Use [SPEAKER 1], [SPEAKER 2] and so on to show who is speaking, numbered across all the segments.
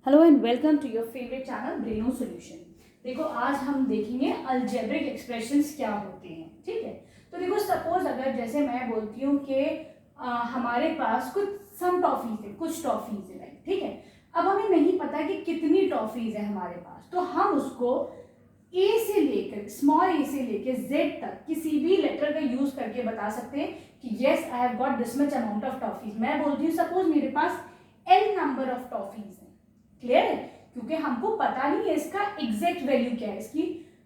[SPEAKER 1] Hello and welcome to your favourite channel Breno solution. देखो आज हम देखेंगे अलजेब्रिक एक्सप्रेशंस क्या होते हैं। ठीक है, तो देखो सपोज अगर जैसे मैं बोलती हूँ कि हमारे पास कुछ सम टॉफीज है, कुछ टॉफीज है, ठीक है। अब हमें नहीं पता कि कितनी टॉफीज है हमारे पास, तो हम उसको ए से लेकर स्मॉल ए से लेकर जेड तक किसी भी लेटर का यूज करके बता सकते हैं कि yes I have got this much amount of toffees. मैं बोलती हूँ सपोज मेरे पास एल नंबर ऑफ टॉफीज है। क्लियर है, क्योंकि हमको पता नहीं है इसका एग्जैक्ट वैल्यू क्या है, इसकी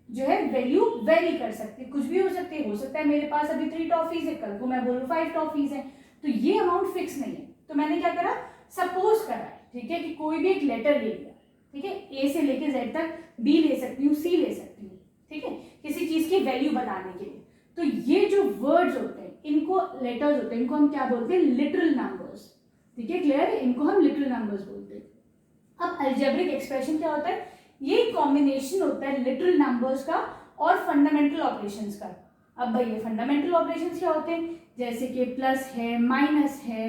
[SPEAKER 1] जो है वैल्यू वेरी कर सकती है, कुछ भी हो सकती है। हो सकता है मेरे पास अभी 3 टॉफीज है, कल को मैं बोलूँ 5 टॉफीज है, तो ये अमाउंट फिक्स नहीं है। तो मैंने क्या करा, सपोज करा, ठीक है, कि कोई भी एक लेटर ले लिया, ठीक है, ए से लेके जेड तक, बी ले सकती हूँ, सी ले सकती हूँ, ठीक है, किसी चीज की वैल्यू बताने के लिए। तो ये जो वर्ड्स होते हैं, इनको लेटर्स होते हैं, इनको हम क्या बोलते हैं, लिटरल नंबर्स। ठीक है, क्लियर है, इनको हम लिटरल नंबर्स बोलते हैं। अब अलजेब्रिक एक्सप्रेशन क्या होता है, ये कॉम्बिनेशन होता है लिटरल नंबर्स का और फंडामेंटल ऑपरेशंस का। अब भाई ये फंडामेंटल ऑपरेशंस क्या होते हैं, जैसे कि प्लस है, माइनस है,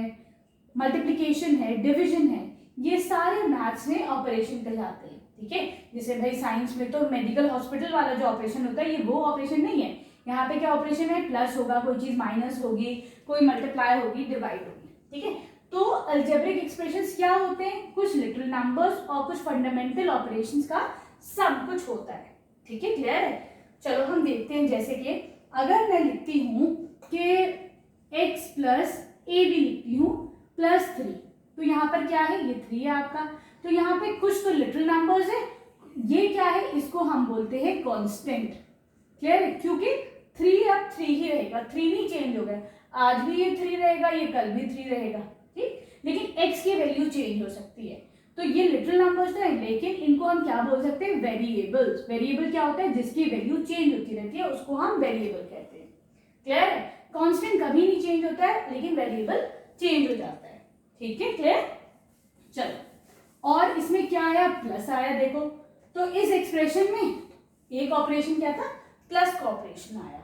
[SPEAKER 1] मल्टीप्लिकेशन है, डिवीजन है, ये सारे मैथ्स में ऑपरेशन कहलाते हैं। ठीक है, जैसे भाई साइंस में तो मेडिकल हॉस्पिटल वाला जो ऑपरेशन होता है ये वो ऑपरेशन नहीं है। यहाँ पे क्या ऑपरेशन है, प्लस होगा, कोई चीज माइनस होगी, कोई मल्टीप्लाई होगी, डिवाइड होगी। ठीक है, तो अलजेब्रिक एक्सप्रेशंस क्या होते हैं, कुछ लिटरल नंबर्स और कुछ फंडामेंटल ऑपरेशंस का सब कुछ होता है। ठीक है, क्लियर है। चलो हम देखते हैं, जैसे कि अगर मैं लिखती हूँ कि x प्लस ए भी लिखती हूँ प्लस 3, तो यहाँ पर क्या है, ये 3 है आपका, तो यहाँ पे कुछ तो लिटरल नंबर्स है, ये क्या है, इसको हम बोलते हैं कांस्टेंट। क्लियर है, क्योंकि 3 अब 3 ही रहेगा, 3 नहीं चेंज होगा, आज भी ये 3 रहेगा, ये कल भी 3 रहेगा, ठीक, लेकिन x की वैल्यू चेंज हो सकती है। तो ये लिटरल नंबर्स है, लेकिन इनको हम क्या बोल सकते हैं, वेरिएबल्स। वेरिएबल क्या होता है, जिसकी वैल्यू चेंज होती रहती है, उसको हम वेरिएबल कहते हैं। क्लियर है, कांस्टेंट कभी नहीं चेंज होता है, लेकिन वेरिएबल चेंज हो जाता है। ठीक है, क्लियर। चलो, और इसमें क्या आया, प्लस आया। देखो तो इस एक्सप्रेशन में एक ऑपरेशन क्या था, प्लस का ऑपरेशन आया।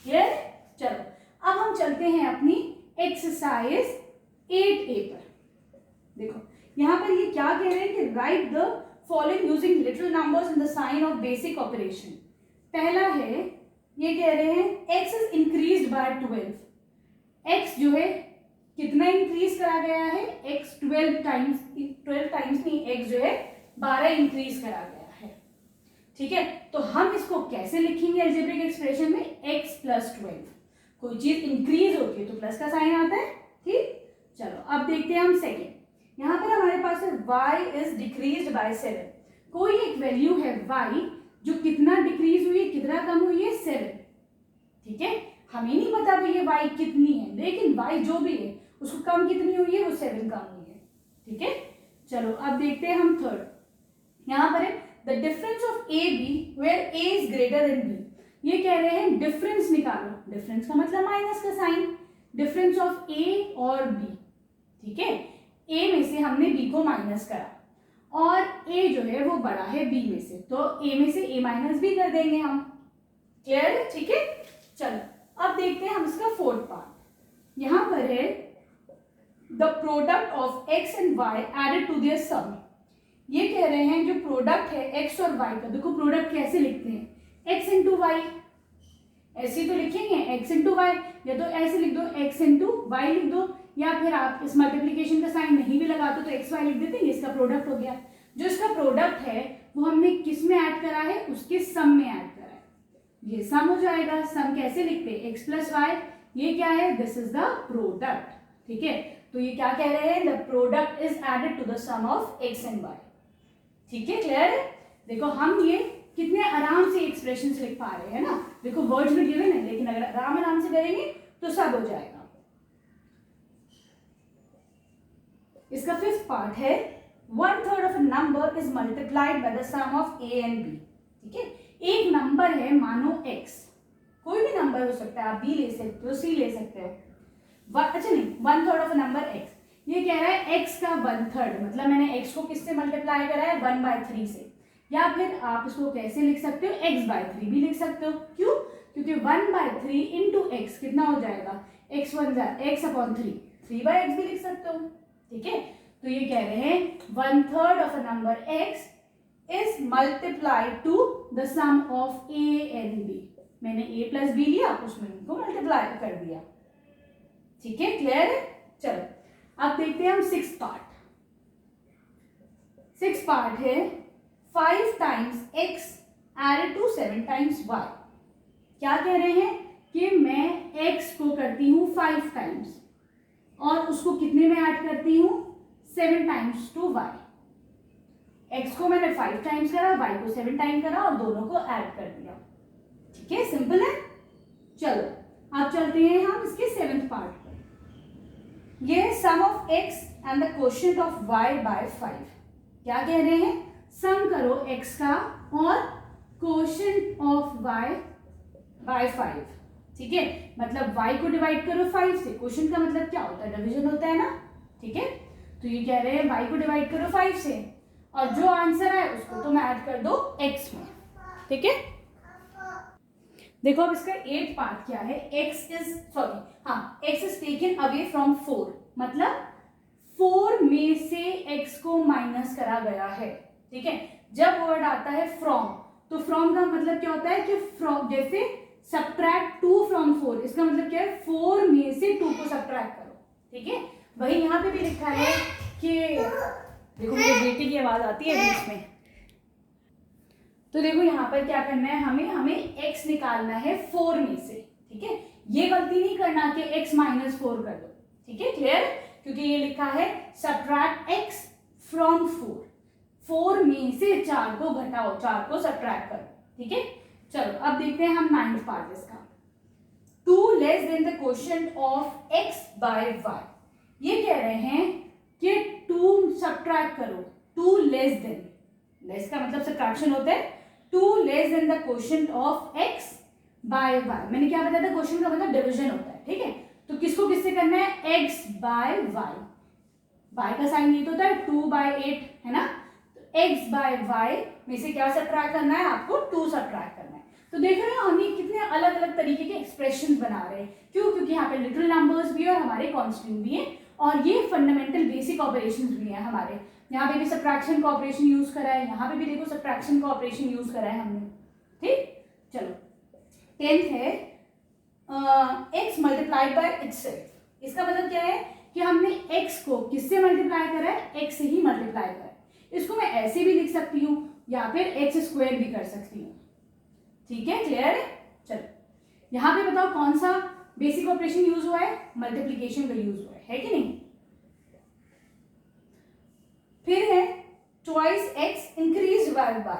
[SPEAKER 1] क्लियर। चलो अब हम चलते हैं अपनी एक्सरसाइज 8A पर। देखो यहां पर ये क्या कह रहे हैं कि write the following using literal numbers in the sign of basic operation. पहला है, ये कह रहे हैं x is increased by 12। x जो है कितना इंक्रीज करा गया है, x 12 टाइम्स नहीं, x जो है 12 इंक्रीज करा गया है। ठीक है, तो हम इसको कैसे लिखेंगे अलजेब्रिक एक्सप्रेशन में, x प्लस 12। कोई चीज इंक्रीज होती है तो प्लस का साइन आता है। ठीक, चलो अब देखते हैं हम सेकेंड। यहां पर हमारे पास है y इज डिक्रीज्ड बाय 7। कोई एक वैल्यू है y जो कितना डिक्रीज हुई है, कितना कम हुई है, 7। ठीक है, हमें नहीं पता भाई ये y कितनी है, लेकिन y जो भी है उसको कम कितनी हुई है, वो 7 कम हुई है। ठीक है, चलो अब देखते हैं हम थर्ड। यहां पर है the difference of A B where a is greater than b। ये कह रहे हैं डिफरेंस निकालो, डिफरेंस का मतलब माइनस का साइन, डिफरेंस ऑफ a और b। ठीक है, a में से हमने b को माइनस करा और a जो है वो बड़ा है b में से, तो a में से a माइनस भी कर देंगे हम। क्लियर है, ठीक है। चलो अब देखते हैं हम इसका फोर्थ पार्ट। यहां पर है the product of x and y added to their sum. ये कह रहे हैं जो प्रोडक्ट है x और y का, देखो प्रोडक्ट कैसे लिखते हैं, x इंटू वाई, ऐसे तो लिखेंगे x इंटू वाई, या तो ऐसे लिख दो x इंटू वाई लिख दो, या फिर आप इस मल्टीप्लिकेशन का साइन नहीं भी लगाते तो एक्स वाई लिख देते हैं, इसका प्रोडक्ट हो गया। जो इसका प्रोडक्ट है वो हमने किस में ऐड करा है, उसके सम में ऐड करा है, ये सम हो जाएगा। सम कैसे लिखते हैं, एक्स प्लस वाई, ये क्या है, दिस इज द प्रोडक्ट। ठीक है, तो ये क्या कह रहे हैं, the product is added to the sum of X and Y. ठीक है, क्लियर है। देखो हम ये कितने आराम से एक्सप्रेशंस लिख पा रहे हैं ना, देखो वर्ड्स में गिवन है, लेकिन अगर आराम से करेंगे तो सब हो जाएगा। इसका फिफ्थ पार्ट है 1/3 of a number is multiplied by the sum of a and b। ठीक है, एक नंबर है मानो x, कोई भी नंबर हो सकता है, आप b ले सकते हो, c ले सकते हो, अच्छा नहीं, 1/3 ऑफ अ नंबर x। ये कह रहा है x का 1/3, मतलब मैंने x को किससे मल्टीप्लाई करा है, 1/3 से, या फिर आप इसको कैसे लिख सकते हो, x/3 भी लिख सकते हो। क्यों, क्योंकि 1/3 इंटू x कितना हो जाएगा, x1 x अपॉन 3, 3/x भी लिख सकते हो। ठीक है, तो ये कह रहे हैं 1/3 of a number x is multiplied to the sum of a and b। मैंने a प्लस b लिया, उसमें इनको मल्टीप्लाई कर दिया। ठीक है, क्लियर है? चलो अब देखते हैं हम 6th पार्ट। 6th पार्ट है 5 times x added to 7 times y। क्या कह रहे हैं कि मैं x को करती हूँ 5 टाइम्स और उसको कितने में ऐड करती हूँ 7 टाइम्स टू y। x को मैंने 5 टाइम्स करा, y को 7 टाइम करा और दोनों को ऐड कर दिया। ठीक है, सिंपल है। चलो अब चलते हैं हम इसके 7th पार्ट पर। ये sum of x and the quotient of y by 5। क्या कह रहे हैं, सम करो x का और क्वोशिएंट ऑफ y बाय 5। ठीक है, मतलब y को डिवाइड करो 5 से, क्वोशिएंट का मतलब क्या होता है, डिवीजन होता है ना। ठीक है, तो ये कह रहे हैं y को डिवाइड करो 5 से और जो आंसर है उसको तुम ऐड कर दो x में। ठीक है, देखो अब इसका 8th पार्ट क्या है, x is taken away from 4, मतलब 4 में से x को माइनस करा गया है। ठीक है, जब वर्ड आता है फ्रॉम, तो फ्रॉम का मतलब क्या होता है कि फ्रॉम, जैसे सब्ट्रैक्ट 2 फ्रॉम 4, इसका मतलब क्या है 4 में से 2 को सब्ट्रैक्ट करो। ठीक है, वही यहाँ पे भी लिखा है कि देखो मेरे बेटे की आवाज आती है बीच में, तो देखो यहाँ पर क्या करना है, हमें x निकालना है 4 में से। ठीक है, ये गलती नहीं करना कि x माइनस 4 कर दो। ठीक है, क्लियर? क्योंकि ये लिखा है सब्ट्रैक्ट x फ्रॉम 4, 4 में से 4 को घटाओ, 4 को सब्ट्रैक्ट करो। ठीक है, चलो अब देखते हैं हम 9th पार्ट इसका। 2 less than the quotient of x by y। ये कह रहे हैं कि 2 सब्ट्रैक्ट करो, 2 लेस देन, लेस का मतलब सब्ट्रैक्शन होता है, 2 less than the quotient of x by y। मैंने क्या बताया था, क्वोशिएंट का मतलब डिवीजन होता है। ठीक है, तो किसको किससे करना है, x बाय y। y का साइन ये तो होता है 2/8 है ना, तो x बाय y में से क्या सब्ट्रैक्ट करना है, आपको 2 सब्ट्रैक्ट करना है। तो देख रहे हो हम ये कितने अलग अलग तरीके के एक्सप्रेशन बना रहे हैं, क्यों? क्योंकि यहाँ पे लिटिल नंबर्स भी है और हमारे कॉन्स्टेंट भी है और ये फंडामेंटल बेसिक ऑपरेशंस भी हैं हमारे। यहाँ पे भी सब्ट्रैक्शन का ऑपरेशन यूज करा है, यहाँ पे भी देखो सब्ट्रैक्शन का ऑपरेशन यूज करा है हमने। ठीक, चलो 10th है x मल्टीप्लाइड बाय इटसेल्फ। इसका मतलब क्या है कि हमने x को किससे मल्टीप्लाई करा है, x से ही मल्टीप्लाई करा है। इसको मैं ऐसे भी लिख सकती हूँ या फिर x² भी कर सकती हूँ। ठीक है, क्लियर है? चलो यहाँ पे बताओ कौन सा बेसिक ऑपरेशन यूज हुआ है, मल्टीप्लीकेशन का यूज हुआ है कि नहीं। फिर है twice x increase by y।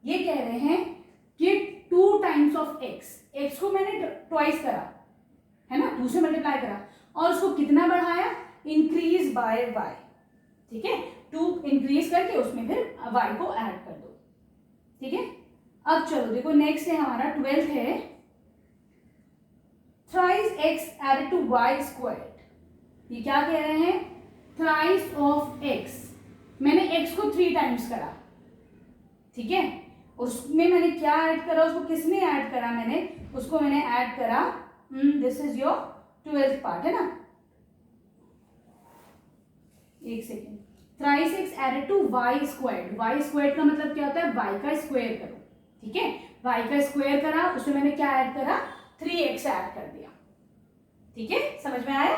[SPEAKER 1] ये कह रहे हैं कि 2 टाइम्स ऑफ x को मैंने ट्वाइस करा है ना, 2 से मल्टीप्लाई करा और उसको कितना बढ़ाया, इंक्रीज बाय y। ठीक है, 2 इंक्रीज करके उसमें फिर y को ऐड कर दो। ठीक है, अब चलो देखो नेक्स्ट है हमारा 12th है thrice x added to y squared. ये क्या कह रहे हैं, थ्राइस ऑफ x, मैंने x को 3 टाइम्स करा। ठीक है, उसमें मैंने क्या ऐड करा, उसको किसने ऐड करा, उसको मैंने ऐड करा, this is your 12th part है ना। एक second, thrice x added to y squared. y squared का मतलब क्या होता है, y का स्क्वायर करो। ठीक है, y का स्क्वायर करा, उसमें मैंने क्या ऐड करा, 3x ऐड कर दिया। ठीक है, समझ में आया?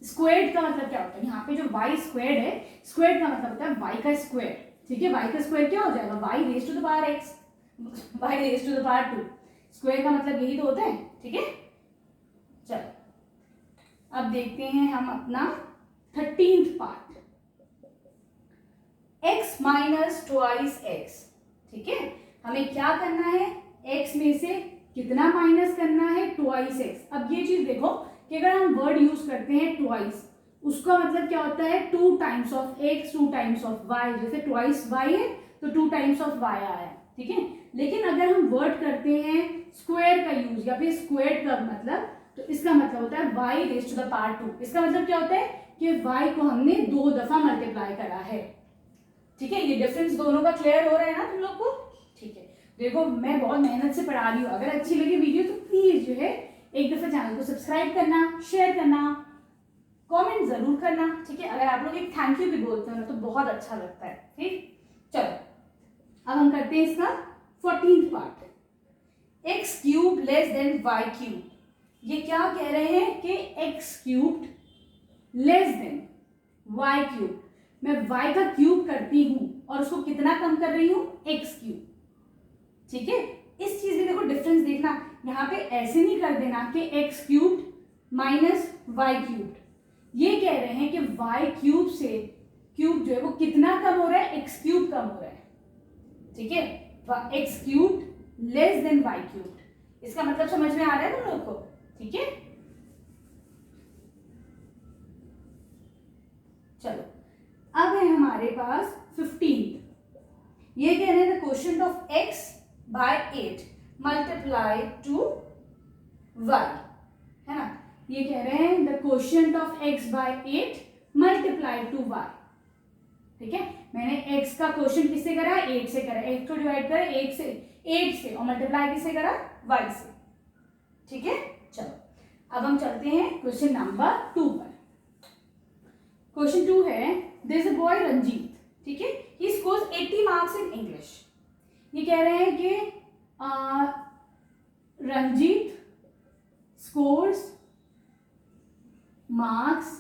[SPEAKER 1] स्क्वायर्ड का मतलब क्या होता है, यहाँ पे जो y स्क्वायर्ड है, स्क्वायर्ड का मतलब होता है y का स्क्वायर। ठीक है, y का स्क्वायर क्या हो जाएगा, y raise to the power x, y raise to the power 2। Square का मतलब यही तो होता है। ठीक है, चलो अब देखते हैं हम अपना 13th part, x minus twice x। ठीक है, हमें क्या करना है, x में से कितना माइनस करना है, ट्वाइस x। अब ये चीज देखो कि अगर हम वर्ड यूज करते हैं ट्वाइस, उसका मतलब क्या होता है, 2 times of x, 2 times of y। जैसे ट्वाइस y है तो 2 टाइम्स ऑफ y आया। ठीक है, लेकिन अगर हम वर्ड करते हैं स्क्वायर का यूज या फिर स्क्वायर का मतलब, तो इसका मतलब होता है y raise to the power 2। इसका मतलब क्या होता है कि y को हमने 2 दफा मल्टीप्लाई करा है। ठीक है, ये डिफरेंस दोनों का क्लियर हो रहा है ना तुम लोग को। ठीक है, देखो मैं बहुत मेहनत से पढ़ा रही हूँ, अगर अच्छी लगी वीडियो तो प्लीज जो है एक दफा चैनल को सब्सक्राइब करना, शेयर करना, कमेंट जरूर करना, ठीक है। अगर आप लोग एक थैंक यू भी बोलते हो ना तो बहुत अच्छा लगता है, ठीक। चलो अब हम करते हैं इसका 14th part, X cube less than Y cube. ये क्या कह रहे हैं कि X cube less than Y cube, मैं वाई का क्यूब करती हूं और उसको कितना कम कर रही हूं, एक्स क्यूब, ठीक है। इस चीज में देखो डिफरेंस देखना, यहां पे ऐसे नहीं कर देना कि X cube minus Y cube, ये कह रहे हैं कि वाई क्यूब से क्यूब जो है वो कितना कम हो रहा है, एक्स क्यूब कम हो रहा है, ठीक है। X cube less than Y cube, इसका मतलब समझ में आ रहा है तुम लोग को, ठीक है। चलो अब है हमारे पास 15, ये कह रहे हैं the quotient of x by 8 multiply to y, है ना। ये कह रहे हैं the quotient of x by 8 multiply to y, ठीक है। मैंने x का क्वोशिएंट किससे करा, 8 से करा, 8 को डिवाइड करा 8 से और मल्टीप्लाई किससे करा, y से, ठीक है। चलो अब हम चलते हैं क्वेश्चन नंबर 2 पर। क्वेश्चन 2 है, there is a boy Ranjit, ठीक है, he scores 80 marks in English. ये कह रहे हैं कि Ranjit scores marks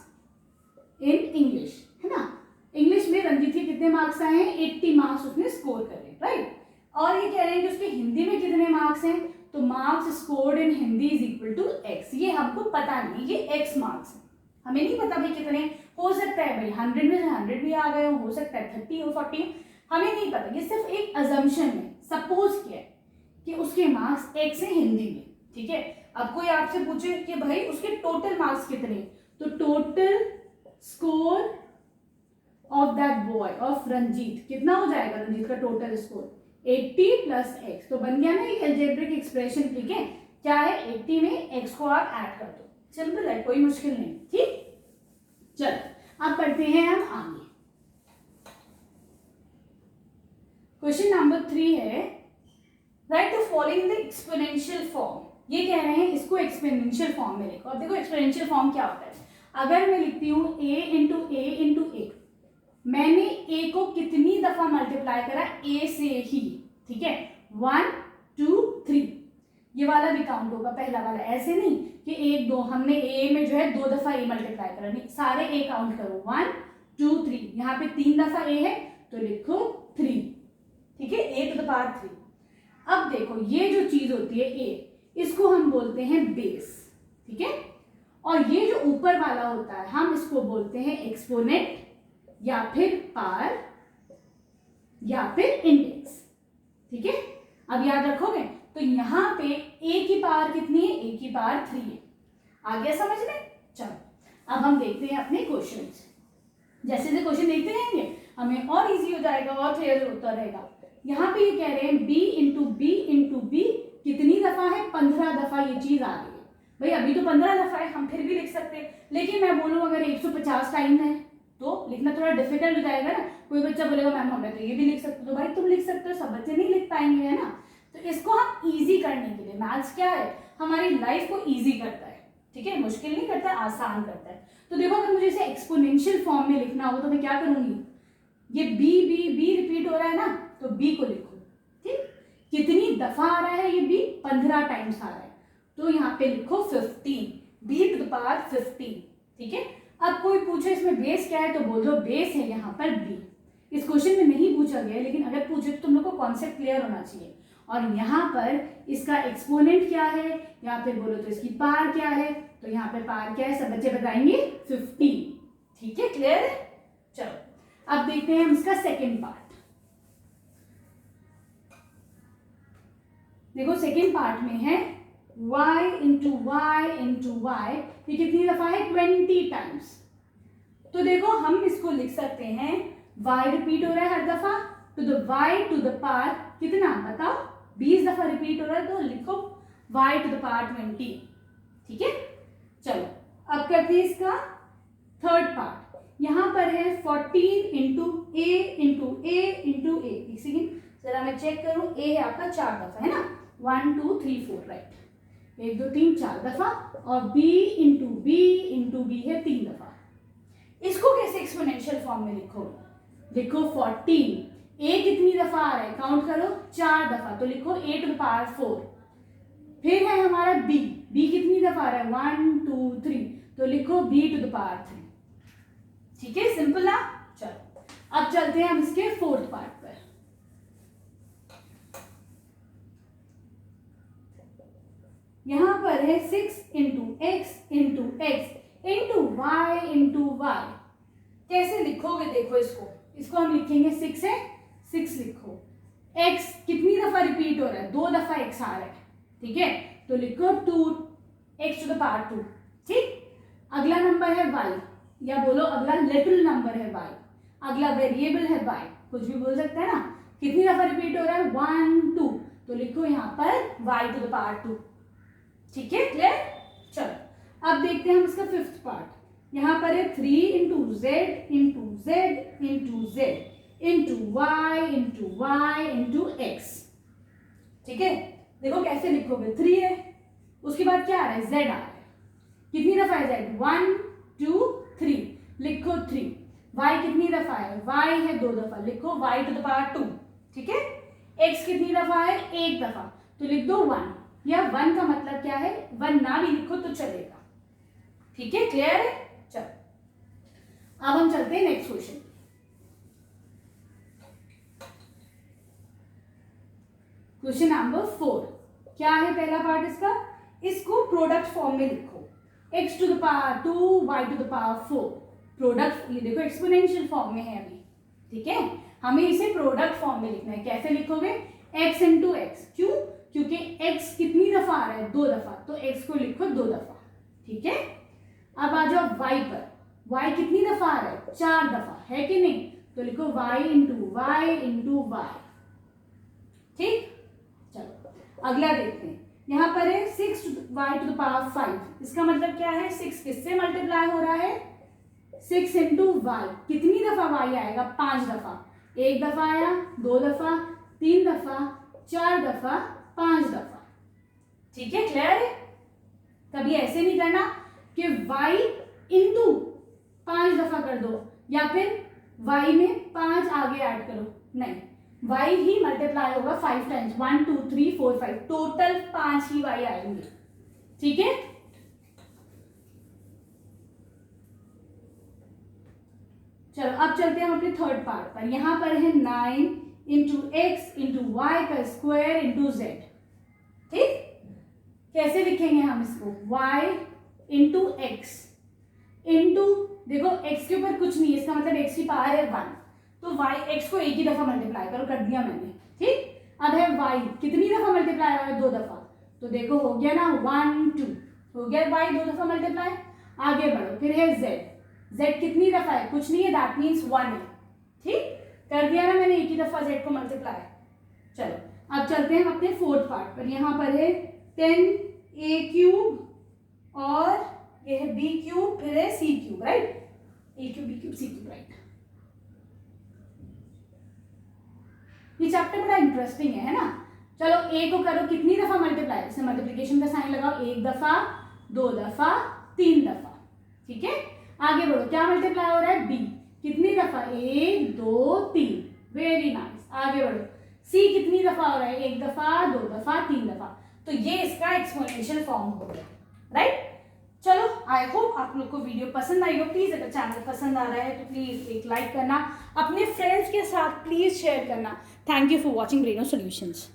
[SPEAKER 1] in English, है ना। इंग्लिश में रंजीत के कितने मार्क्स आए हैं, 80 मार्क्स उसने स्कोर करे, राइट। और ये कह रहे हैं कि उसके हिंदी में कितने मार्क्स हैं, तो marks scored in Hindi is equal to X. ये हमको पता नहीं, ये एक्स मार्क्स है, हमें नहीं पता भाई कितने, हो सकता है भाई 100 में से 100 भी आ गए हो सकता है 30 हो 40, हमें नहीं पता। ये सिर्फ एक अजम्पशन है, सपोज किया है कि उसके मार्क्स एक्स है हिंदी में, ठीक है। अब कोई आपसे पूछे कि भाई उसके टोटल मार्क्स कितने, तो total score of that boy of Ranjit कितना हो जाएगा, रंजीत का टोटल स्कोर 80 प्लस एक्स, तो बन गया ना एक अलजेब्रिक एक्सप्रेशन, ठीक है। क्या है, 80 में एक्स को आप ऐड कर दो, सिंपल है, कोई मुश्किल नहीं, ठीक। चलो अब पढ़ते हैं हम आगे। क्वेश्चन नंबर 3 है, right the following the exponential form. ये कह रहे हैं इसको एक्सपोनेंशियल फॉर्म में लिखो। अब देखो एक्सपोनेंशियल फॉर्म क्या होता है, अगर मैं लिखती हूँ a इंटू ए, मैंने a को कितनी दफा मल्टीप्लाई करा, a से ही, ठीक है, 1 2 3, ये वाला भी काउंट होगा, पहला वाला। ऐसे नहीं कि 1 2, हमने a में जो है 2 दफा a मल्टीप्लाई करा, नहीं, सारे a काउंट करो, 1 2 3, यहाँ पे 3 दफा a है तो लिखो 3, ठीक है, a टू द पावर 3। अब देखो ये जो चीज होती है a, इसको हम बोलते हैं बेस, ठीक है, और ये जो ऊपर वाला होता है हम इसको बोलते हैं एक्सपोनेंट या फिर पावर या फिर इंडेक्स, ठीक है। अब याद रखोगे तो यहाँ पे a की पावर कितनी है, a की पावर 3 है, आ गया समझ में। चलो अब हम देखते हैं अपने क्वेश्चन, जैसे जैसे क्वेश्चन देखते रहेंगे हमें और इजी हो जाएगा और क्लियर होता रहेगा। यहाँ पे ये कह रहे हैं b इंटू बी कितनी दफा है, 15 दफा ये चीज आ रही है। भाई अभी तो 15 दफा है, हम फिर भी लिख सकते हैं, लेकिन मैं बोलूँ अगर 150 टाइम है तो लिखना थोड़ा डिफिकल्ट हो जाएगा ना। कोई बच्चा बोलेगा मैम हमें तो ये भी लिख सकते हो, तो भाई तुम लिख सकते हो, सब बच्चे नहीं लिख पाएंगे, है ना। तो इसको हम इजी करने के लिए, मैथ्स क्या है, हमारी लाइफ को इजी करता है, ठीक है, मुश्किल नहीं करता, आसान करता है। तो देखो अगर मुझे इसे एक्सपोनेंशियल फॉर्म में लिखना हो तो मैं क्या करूंगी, ये बी रिपीट हो रहा है ना, तो बी को लिखो, ठीक। कितनी दफा आ रहा है ये बी, 15 टाइम्स आ रहा है, तो यहाँ पे लिखो 15, बी टू द पावर 15, ठीक है। अब कोई पूछे इसमें बेस क्या है तो बोल दो बेस है यहाँ पर बी। इस क्वेश्चन में नहीं पूछा गया, लेकिन अगर पूछे तो तुम लोग को कॉन्सेप्ट क्लियर होना चाहिए। और यहाँ पर इसका एक्सपोनेंट क्या है, या फिर बोलो तो इसकी पावर क्या है, तो यहाँ पे पावर क्या है सब बच्चे बताएंगे 15, ठीक है, क्लियर है। चलो अब देखते हैं हम इसका सेकेंड पार्ट। देखो सेकेंड पार्ट में है y इंटू वाई, ये कितनी दफा है, 20 टाइम्स। तो देखो हम इसको लिख सकते हैं y रिपीट हो रहा है हर दफा, तो the y to the power कितना बताओ, 20 दफा रिपीट हो रहा है, तो लिखो y टू द पावर 20, ठीक है। चलो अब करते हैं इसका थर्ड पार्ट। यहाँ पर है 14 इंटू ए, एक सेकेंड जरा मैं चेक करूं, a है आपका 4 दफा, है ना, 1 2 3 4, राइट, 1 2 3 4 दफा, और b इंटू बी है 3 दफा, इसको कैसे एक्सपोनेंशियल फॉर्म में लिखो 14, a कितनी दफा आ रहा है काउंट करो 4 दफा, तो लिखो a टू द पावर 4। फिर है हमारा b कितनी दफा आ रहा है 1 2 3, तो लिखो b टू द पावर 3। ठीक है, सिंपल ना। चलो अब चलते हैं हम इसके फोर्थ पार्ट पर। यहां पर है 6 into X into X into Y into Y. कैसे लिखोगे देखो इसको हम लिखेंगे 6 है 6 लिखो, x कितनी दफा रिपीट हो रहा है 2 दफा x आ रहा है, ठीक है, तो लिखो 2x टू द पावर 2। ठीक, अगला नंबर है y, या बोलो अगला लिटिल नंबर है y, अगला वेरिएबल है y, कुछ भी बोल सकते हैं ना। कितनी दफा रिपीट हो रहा है 1 2, तो लिखो यहाँ पर y टू द पावर 2। ठीक है, क्लियर। चलो अब देखते हैं हम इसका फिफ्थ पार्ट। यहाँ पर है 3 into Z into Z into Z into Y into X. ठीक है, देखो कैसे लिखोगे, 3 है, उसके बाद क्या आ रहा है z आ रहा है, कितनी दफा है z 1 2 3, लिखो 3। y कितनी दफा है y है 2 दफा, लिखो y टू द पावर 2। ठीक है, x कितनी दफा है 1 दफा, तो लिख दो 1, या 1 का मतलब क्या है 1 ना भी लिखो तो चलेगा। ठीक है, क्लियर है। चलो अब हम चलते हैं नेक्स्ट क्वेश्चन। क्वेश्चन नंबर 4, क्या है पहला पार्ट इसका, इसको प्रोडक्ट फॉर्म में लिखो, x to the power 2 y to the power 4। Product, ये देखो एक्सपोनेंशियल फॉर्म में है अभी, ठीक है, हमें इसे प्रोडक्ट फॉर्म में लिखना है। कैसे लिखोगे x इंटू एक्स, क्यों, क्योंकि x कितनी दफा आ रहा है 2 दफा, तो x को लिखो 2 दफा। ठीक है, अब आ जाओ y पर, y कितनी दफा आ रहा है 4 दफा, है कि नहीं, तो लिखो y into Y into Y. ठीक, चलो अगला देखते हैं। यहाँ पर है 6 y टू द पावर 5, इसका मतलब क्या है 6 किससे मल्टीप्लाई हो रहा है 6 इंटू वाई, कितनी दफा y आएगा 5 दफा, 1 दफा आया 2 दफा 3 दफा 4 दफा 5 दफा। ठीक है, क्लियर है। कभी ऐसे नहीं करना कि y इंटू 5 दफा कर दो या फिर y में 5 आगे ऐड करो, नहीं, y ही मल्टीप्लाई होगा 5 टाइम्स, 1 2 3 4 5, टोटल 5 ही y आएंगे। ठीक है, चलो अब चलते हैं हम अपने थर्ड पार्ट पर। यहां पर है 9 इंटू एक्स इंटू वाई का स्क्वायर इंटू जेड। ठीक, कैसे लिखेंगे हम इसको, y इंटू एक्स इंटू, देखो x के ऊपर कुछ नहीं है, इसका मतलब x की पावर है 1, तो y x को एक ही दफा मल्टीप्लाई करो, कर दिया मैंने। ठीक, अब है y कितनी दफा मल्टीप्लाई हो रहा है 2 दफा, तो देखो हो गया ना 1 2, हो गया y 2 दफा मल्टीप्लाई। आगे बढ़ो, फिर है z कितनी दफा है, कुछ नहीं है, दैट मीन्स 1 है। ठीक, कर दिया ना मैंने एक ही दफा z को मल्टीप्लाई। चलो अब चलते हैं हम अपने फोर्थ पार्ट पर। यहाँ पर है 10a क्यूब और ये है b क्यूब, फिर है c cube, right, a cube b cube c cube, right. ये चैप्टर बड़ा इंटरेस्टिंग है ना। चलो a को करो कितनी दफा मल्टीप्लाई, इसे मल्टीप्लिकेशन का साइन लगाओ, 1 दफा 2 दफा 3 दफा। ठीक है, आगे बढ़ो, क्या मल्टीप्लाई हो रहा है b, कितनी दफा 1 2 3, वेरी नाइस। आगे बढ़ो, c कितनी दफा हो रहा है 1 दफा 2 दफा 3 दफा, तो ये इसका एक्सपोनेंशियल फॉर्म हो गया, राइट। चलो आई होप आप लोग को वीडियो पसंद आई हो। प्लीज अगर चैनल पसंद आ रहा है तो प्लीज एक लाइक करना, अपने फ्रेंड्स के साथ प्लीज शेयर करना। Thank you for watching Breno solutions.